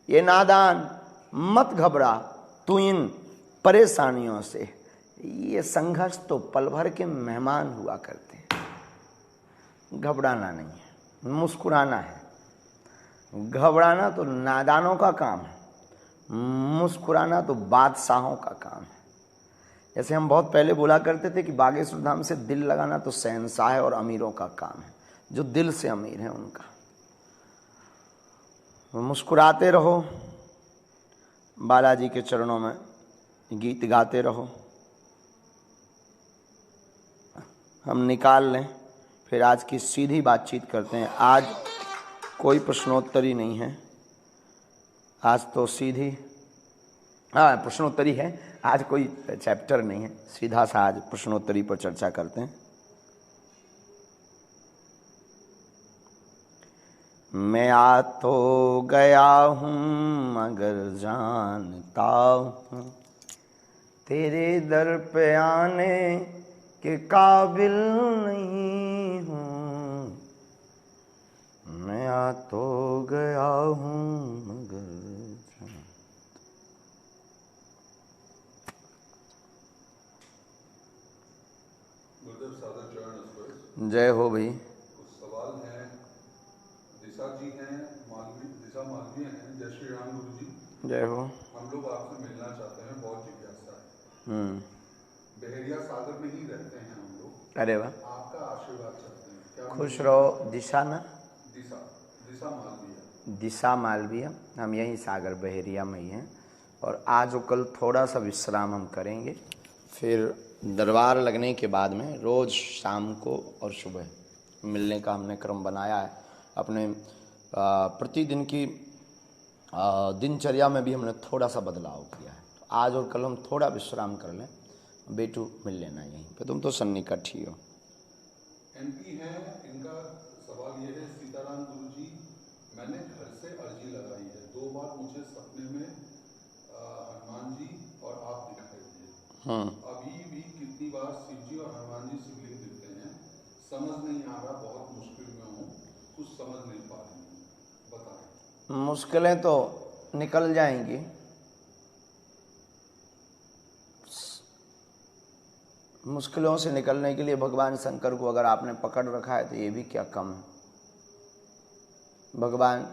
ये नादान मत घबरा तू इन परेशानियों से। ये संघर्ष तो पल भर के मेहमान हुआ करते हैं, घबराना नहीं है, मुस्कुराना है। घबराना तो नादानों का काम है, मुस्कुराना तो बादशाहों का काम है। जैसे हम बहुत पहले बोला करते थे कि बागेश्वर धाम से दिल लगाना तो शहंशाह और अमीरों का काम है, जो दिल से अमीर हैं उनका। मुस्कुराते रहो, बालाजी के चरणों में गीत गाते रहो। हम निकाल लें, फिर आज की सीधी बातचीत करते हैं। आज कोई प्रश्नोत्तरी नहीं है, आज तो सीधी प्रश्नोत्तरी है, आज कोई चैप्टर नहीं है, सीधा सा आज प्रश्नोत्तरी पर चर्चा करते हैं। मैं आ तो गया हूँ मगर जानता हूँ तेरे दर पे आने के काबिल नहीं हूँ। मैं आ तो गया हूँ मगर जय हो भाई। कुछ सवाल हैं। दिशा जी हैं, दिशा मालवीय हैं। जय श्री राम गुरु जी। जय हो। हम लोग आपसे मिलना चाहते हैं, बहुत जिज्ञासा है। बहेरिया सागर में ही रहते हैं हम लोग। अरे वाह, आपका आशीर्वाद चाहते हैं। क्या खुश रहो। दिशा ना, दिशा मालवीय। दिशा मालवीय। हम यहीं सागर बहेरिया में ही हैं और आज और कल थोड़ा सा विश्राम हम करेंगे, फिर दरबार लगने के बाद में रोज़ शाम को और सुबह मिलने का हमने क्रम बनाया है। अपने प्रतिदिन की दिनचर्या में भी हमने थोड़ा सा बदलाव किया है। तो आज और कल हम थोड़ा विश्राम कर लें, बेटू मिल लेना यहीं पे, तुम तो सन्निकट ही हो। एमपी है, इनका सवाल ये है। सीताराम गुरु जी, मैंने घर से अर्जी लगाई है, 2 बार मुझे सपने में हनुमान जी और आप दिखाई दिए। अभी भी कितनी बार शिव जी और हनुमान जी शिवलिंग दिखते हैं, समझ नहीं आ रहा, बहुत मुश्किल में हूँ, कुछ समझ नहीं पा रही हूँ, बताएं। मुश्किलें तो निकल जाएंगी, मुश्किलों से निकलने के लिए भगवान शंकर को अगर आपने पकड़ रखा है तो ये भी क्या कम है। भगवान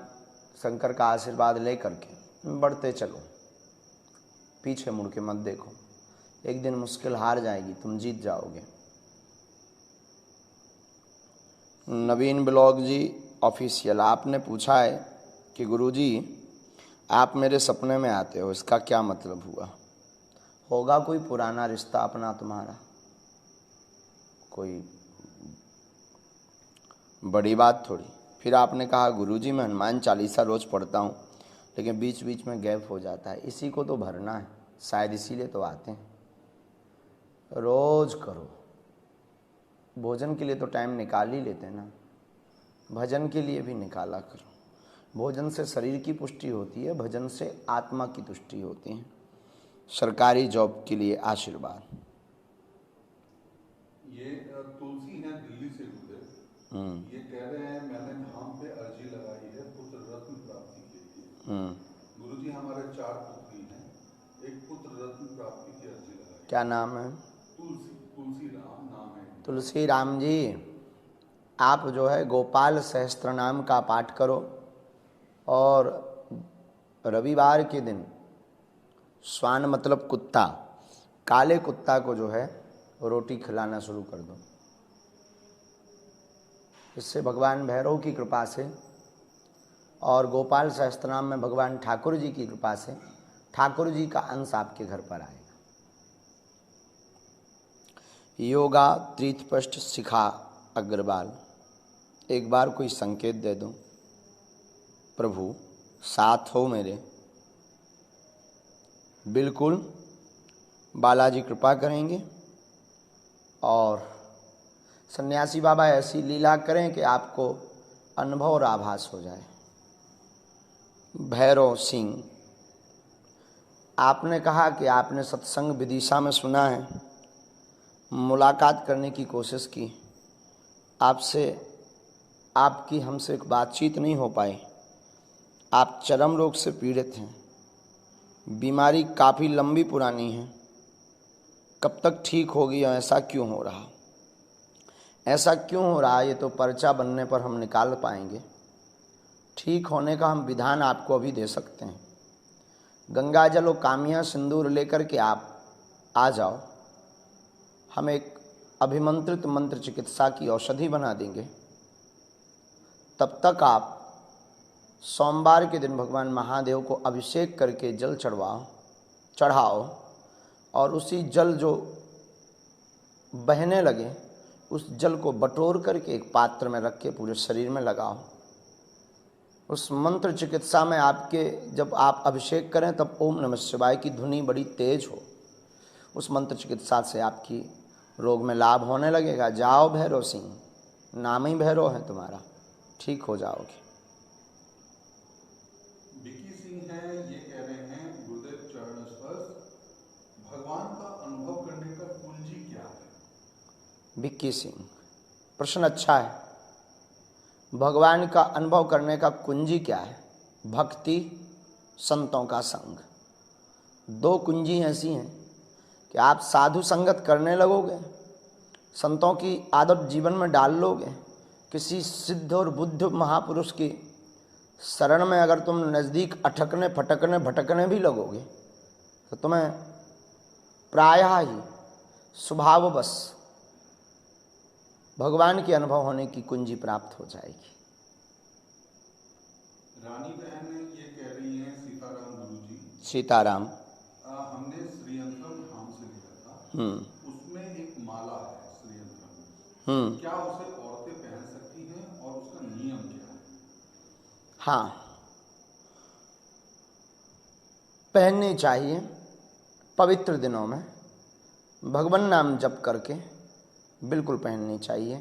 शंकर का आशीर्वाद लेकर के बढ़ते चलो, पीछे मुड़ के मत देखो। एक दिन मुश्किल हार जाएगी, तुम जीत जाओगे। नवीन ब्लॉग जी ऑफिशियल, आपने पूछा है कि गुरुजी आप मेरे सपने में आते हो, इसका क्या मतलब हुआ? होगा कोई पुराना रिश्ता अपना तुम्हारा, कोई बड़ी बात थोड़ी। फिर आपने कहा गुरुजी मैं हनुमान चालीसा रोज़ पढ़ता हूँ लेकिन बीच बीच में गैप हो जाता है, इसी को तो भरना है, शायद इसीलिए तो आते हैं। रोज़ करो, भोजन के लिए तो टाइम निकाल ही लेते हैं ना, भजन के लिए भी निकाला करो। भोजन से शरीर की पुष्टि होती है, भजन से आत्मा की तुष्टि होती है। सरकारी जॉब के लिए आशीर्वाद। ये तुलसी हैं, दिल्ली से गुजरे। ये कह रहे हैं मैंने धाम पे अर्जी लगाई है पुत्र रत्न प्राप्ति के लिए। गुरुजी हमारे 4 पुत्री हैं, एक पुत्र रत्न प्राप्ति की अर्जी लगाई। क्या नाम है? तुलसी राम नाम है। तुलसी राम जी, आप जो है गोपाल सहस्त्र नाम का पाठ करो और रविवार के दिन श्वान मतलब कुत्ता, काले कुत्ता को जो है रोटी खिलाना शुरू कर दो। इससे भगवान भैरव की कृपा से और गोपाल सहस्त्रनाम में भगवान ठाकुर जी की कृपा से ठाकुर जी का अंश आपके घर पर आएगा। योगा त्रितपष्ट शिखा अग्रवाल, एक बार कोई संकेत दे दो, प्रभु साथ हो मेरे। बिल्कुल बालाजी कृपा करेंगे और सन्यासी बाबा ऐसी लीला करें कि आपको अनुभव और आभास हो जाए। भैरव सिंह, आपने कहा कि आपने सत्संग विदिशा में सुना है, मुलाकात करने की कोशिश की, आपसे आपकी हमसे बातचीत नहीं हो पाई। आप चर्म रोग से पीड़ित हैं, बीमारी काफ़ी लंबी पुरानी है, कब तक ठीक होगी और ऐसा क्यों हो रहा? ऐसा क्यों हो रहा ये तो पर्चा बनने पर हम निकाल पाएंगे। ठीक होने का हम विधान आपको अभी दे सकते हैं। गंगा जल और कामिया सिंदूर लेकर के आप आ जाओ, हम एक अभिमंत्रित मंत्र चिकित्सा की औषधि बना देंगे। तब तक आप सोमवार के दिन भगवान महादेव को अभिषेक करके जल चढ़ाओ और उसी जल जो बहने लगे उस जल को बटोर करके एक पात्र में रख के पूरे शरीर में लगाओ। उस मंत्र चिकित्सा में आपके जब आप अभिषेक करें तब ओम नमः शिवाय की ध्वनि बड़ी तेज हो। उस मंत्र चिकित्सा से आपकी रोग में लाभ होने लगेगा। जाओ भैरव सिंह, नाम ही भैरव है तुम्हारा, ठीक हो जाओगे। विकी सिंह है, ये कह रहे हैं गुरुदेव चरण स्पर्श, भगवान का अनुभव करने का कुंजी क्या है? विक्की सिंह, प्रश्न अच्छा है। भगवान का अनुभव करने का कुंजी क्या है? भक्ति, संतों का संग। दो कुंजी ऐसी हैं कि आप साधु संगत करने लगोगे, संतों की आदत जीवन में डाल लोगे, किसी सिद्ध और बुद्ध महापुरुष की शरण में अगर तुम नज़दीक अटकने फटकने भटकने भी लगोगे तो तुम्हें प्रायः ही स्वभाववश भगवान के अनुभव होने की कुंजी प्राप्त हो जाएगी। रानी बहन ये कह रही हैं सीताराम गुरुजी, सीताराम। हमने श्रीयंत्रम धाम से लिया था, उसमें एक माला है श्रीयंत्रम में, क्या उसे औरतें पहन सकती हैं और उसका नियम क्या है? हाँ, पहननी चाहिए। पवित्र दिनों में भगवान नाम जप करके बिल्कुल पहननी चाहिए।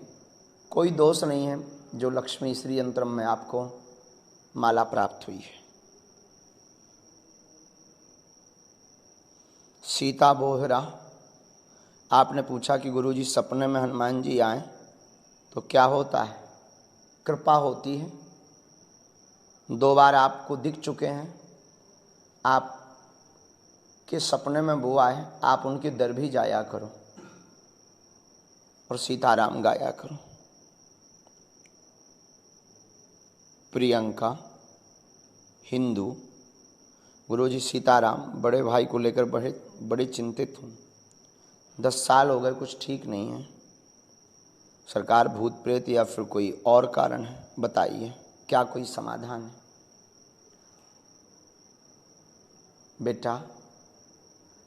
कोई दोष नहीं है जो लक्ष्मी श्री यंत्रम में आपको माला प्राप्त हुई है। सीता बोहरा, आपने पूछा कि गुरुजी सपने में हनुमान जी आए तो क्या होता है? कृपा होती है। 2 बार आपको दिख चुके हैं, आप के सपने में वो आए, आप उनके दर भी जाया करो और सीताराम गाया करो। प्रियंका, हिंदू, गुरुजी सीताराम, बड़े भाई को लेकर बड़े चिंतित हूँ। 10 साल हो गए, कुछ ठीक नहीं है। सरकार भूत प्रेत या फिर कोई और कारण है, बताइए क्या कोई समाधान है? बेटा,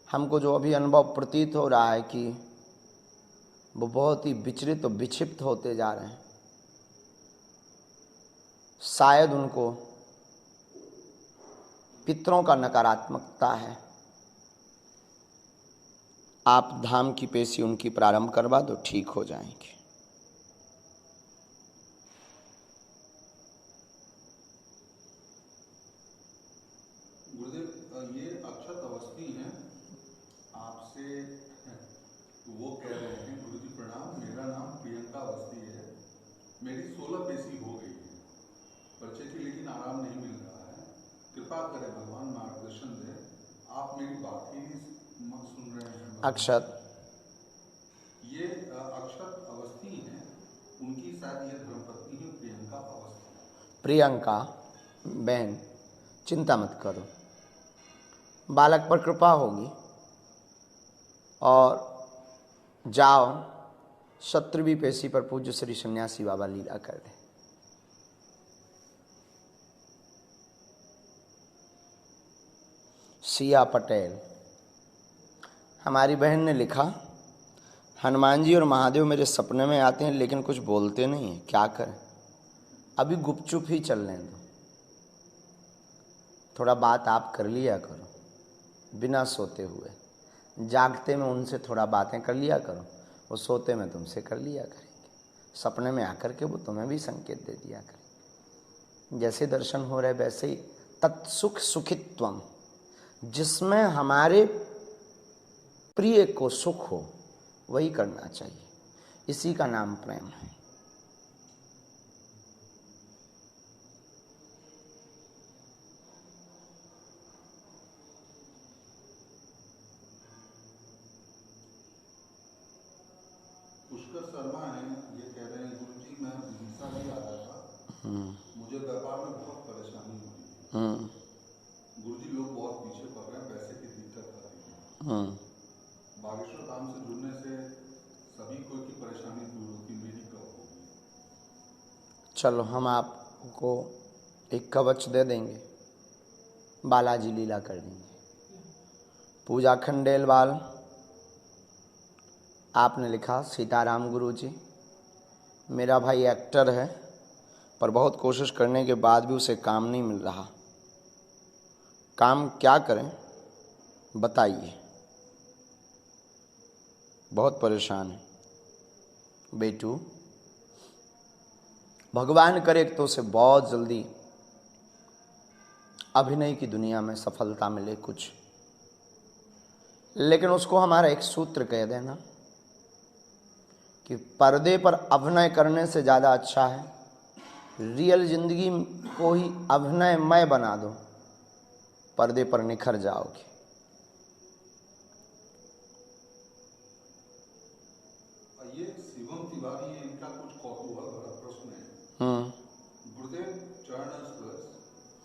हमको जो अभी अनुभव प्रतीत हो रहा है कि वो बहुत ही विचलित और विक्षिप्त होते जा रहे हैं। शायद उनको पितरों का नकारात्मकता है। आप धाम की पेशी उनकी प्रारंभ करवा दो, ठीक हो जाएंगे। गुरुदेव, ये अक्षत अवस्थी हैं, आपसे वो कह रहे हैं गुरुजी प्रणाम, मेरा नाम प्रियंका अवस्थी है, मेरी 16 पेशी हो गई है, बच्चे की लेकिन आराम नहीं मिल रहा है, कृपा करें भगवान मार्गदर्शन दें। आप मेरी बात ही नहीं सुन रहे हैं। अक्षत, ये अक्षत अवस्थी हैं, उनकी शायद ये धर्मपत्नी है प्रियंका अवस्थी। प्रियंका बहन, चिंता मत करो, बालक पर कृपा होगी और जाओ 17वीं पेशी पर पूज्य श्री सन्यासी बाबा लीला कर दे। सिया पटेल, हमारी बहन ने लिखा, हनुमान जी और महादेव मेरे सपने में आते हैं लेकिन कुछ बोलते नहीं हैं, क्या करें? अभी गुपचुप ही चलने दो, थोड़ा बात आप कर लिया करो बिना सोते हुए। जागते में उनसे थोड़ा बातें कर लिया करो, वो सोते में तुमसे कर लिया करेंगे। सपने में आकर के वो तुम्हें भी संकेत दे दिया करेंगे। जैसे दर्शन हो रहे वैसे ही तत्सुख सुखित्वम, जिसमें हमारे प्रिय को सुख हो वही करना चाहिए। इसी का नाम प्रेम है। शर्मा हैं, ये कह रहे हैं गुरु जी मैं उड़ीसा भी आया था, मुझे व्यापार में बहुत परेशानी हुई। गुरु जी लोग बहुत पीछे पड़ रहे हैं, पैसे की दिक्कत आ रही है। बागेश्वर धाम से जुड़ने से सभी को की परेशानी दूर होती, मेरी कब होगी? चलो हम आपको एक कवच दे देंगे, बालाजी लीला कर देंगे। पूजा खंडेलवाल आपने लिखा, सीताराम गुरु जी मेरा भाई एक्टर है पर बहुत कोशिश करने के बाद भी उसे काम नहीं मिल रहा, काम क्या करें बताइए, बहुत परेशान है। बेटू भगवान करे तो उसे बहुत जल्दी अभिनय की दुनिया में सफलता मिले कुछ, लेकिन उसको हमारा एक सूत्र कह देना कि पर्दे पर अभिनय करने से ज़्यादा अच्छा है रियल जिंदगी को ही अभिनयमय बना दो, पर्दे पर निखर जाओगे। ये शिवम तिवारी है, इनका कुछ कौतूहल भरा प्रश्न है। गुरुदेव चरण स्पर्श,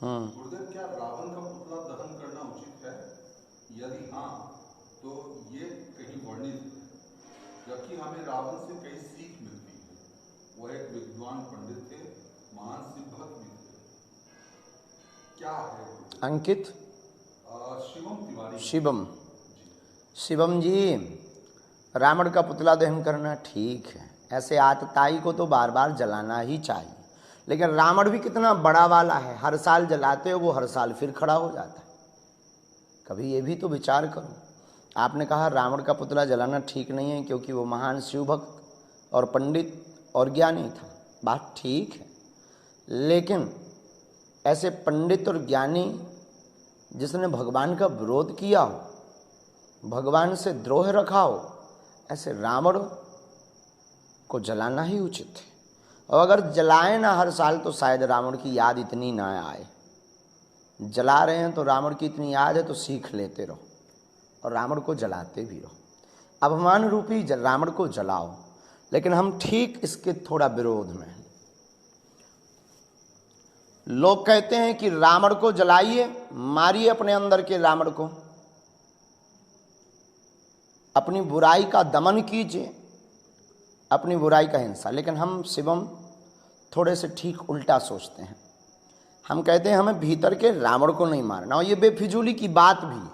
गुरुदेव क्या रावण का पुतला दहन करना उचित है? यदि हाँ तो ये कहीं वर्णित है, जबकि हमें रावण से कई सीख मिलती है। वह एक विद्वान पंडित थे, महान शिव भक्त भी थे। क्या है अंकित? शिवम तिवारी। शिवम जी, रावण का पुतला दहन करना ठीक है, ऐसे आतताई को तो बार बार जलाना ही चाहिए, लेकिन रावण भी कितना बड़ा वाला है, हर साल जलाते हो वो हर साल फिर खड़ा हो जाता है। कभी ये भी तो विचार करो। आपने कहा रावण का पुतला जलाना ठीक नहीं है क्योंकि वो महान शिव भक्त और पंडित और ज्ञानी था, बात ठीक है, लेकिन ऐसे पंडित और ज्ञानी जिसने भगवान का विरोध किया हो, भगवान से द्रोह रखा हो, ऐसे रावण को जलाना ही उचित है। और अगर जलाए ना हर साल तो शायद रावण की याद इतनी ना आए। जला रहे हैं तो रावण की इतनी याद है तो सीख लेते रहो और रावण को जलाते भी रहो। अभिमान रूपी रावण को जलाओ, लेकिन हम ठीक इसके थोड़ा विरोध में हैं। लोग कहते हैं कि रावण को जलाइए, मारिए अपने अंदर के रावण को, अपनी बुराई का दमन कीजिए, अपनी बुराई का हिंसा। लेकिन हम शिवम थोड़े से ठीक उल्टा सोचते हैं। हम कहते हैं हमें भीतर के रावण को नहीं मारना, और ये बेफिजूली की बात भी है,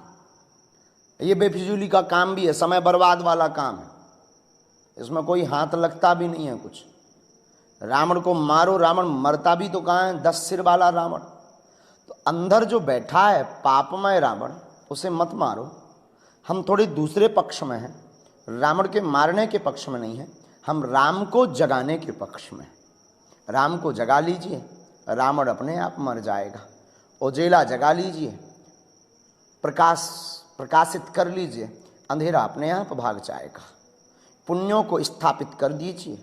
ये बेफिजूली का काम भी है, समय बर्बाद वाला काम है, इसमें कोई हाथ लगता भी नहीं है कुछ। रावण को मारो, रावण मरता भी तो कहाँ है, 10 सिर वाला रावण। तो अंदर जो बैठा है पापमय रावण, उसे मत मारो। हम थोड़े दूसरे पक्ष में हैं, रावण के मारने के पक्ष में नहीं है, हम राम को जगाने के पक्ष में हैं। राम को जगा लीजिए, रावण अपने आप मर जाएगा। उजेला जगा लीजिए, प्रकाशित कर लीजिए, अंधेरा अपने आप भाग जाएगा। पुण्यों को स्थापित कर दीजिए,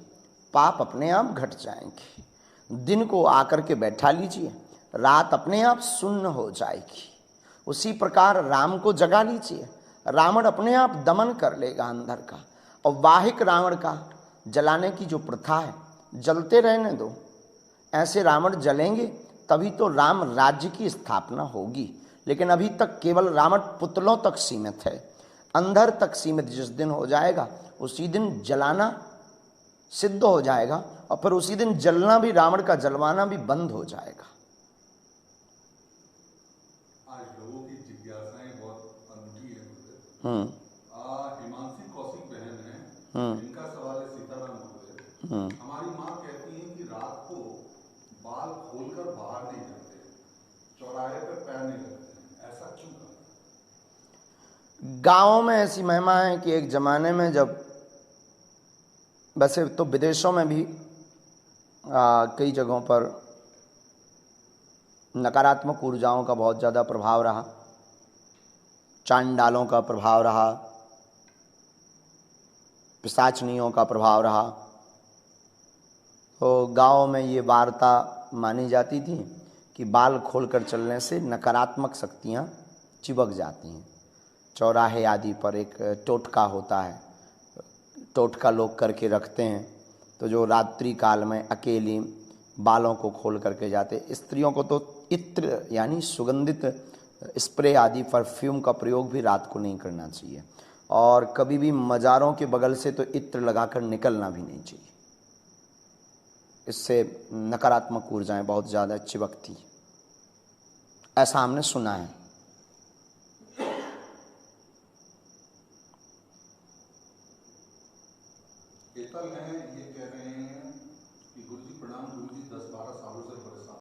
पाप अपने आप घट जाएंगे। दिन को आकर के बैठा लीजिए, रात अपने आप शून्य हो जाएगी। उसी प्रकार राम को जगा लीजिए, रावण अपने आप दमन कर लेगा अंदर का। और वाहिक रावण का जलाने की जो प्रथा है, जलते रहने दो। ऐसे रावण जलेंगे तभी तो राम राज्य की स्थापना होगी। लेकिन अभी तक केवल रावण पुतलों तक सीमित है, अंदर तक सीमित जिस दिन हो जाएगा उसी दिन जलाना सिद्ध हो जाएगा, और फिर उसी दिन जलना भी, रावण का जलवाना भी बंद हो जाएगा। आज लोगों की जिज्ञासाएं बहुत अनूठी है। हिमांशी कौशिक बहन है, इनका सवाल है सीताराम गुरुदेव। हमारी माँ कहती है कि रात को बाल खोलकर बाहर नहीं जाते, चौराहे पर पैर नहीं रखते, ऐसा क्यों करते? गाँवों में ऐसी महिमा है कि एक जमाने में जब, वैसे तो विदेशों में भी कई जगहों पर नकारात्मक ऊर्जाओं का बहुत ज़्यादा प्रभाव रहा, चांडालों का प्रभाव रहा, पिशाचनियों का प्रभाव रहा। तो गाँव में ये वार्ता मानी जाती थी कि बाल खोलकर चलने से नकारात्मक शक्तियाँ चिपक जाती हैं। चौराहे आदि पर एक टोटका होता है, टोटका लोग करके रखते हैं तो जो रात्रि काल में अकेली बालों को खोल करके जाते, स्त्रियों को तो इत्र यानी सुगंधित स्प्रे आदि परफ्यूम का प्रयोग भी रात को नहीं करना चाहिए, और कभी भी मज़ारों के बगल से तो इत्र लगाकर निकलना भी नहीं चाहिए। इससे नकारात्मक ऊर्जाएं बहुत ज़्यादा चिपकती, ऐसा हमने सुना है।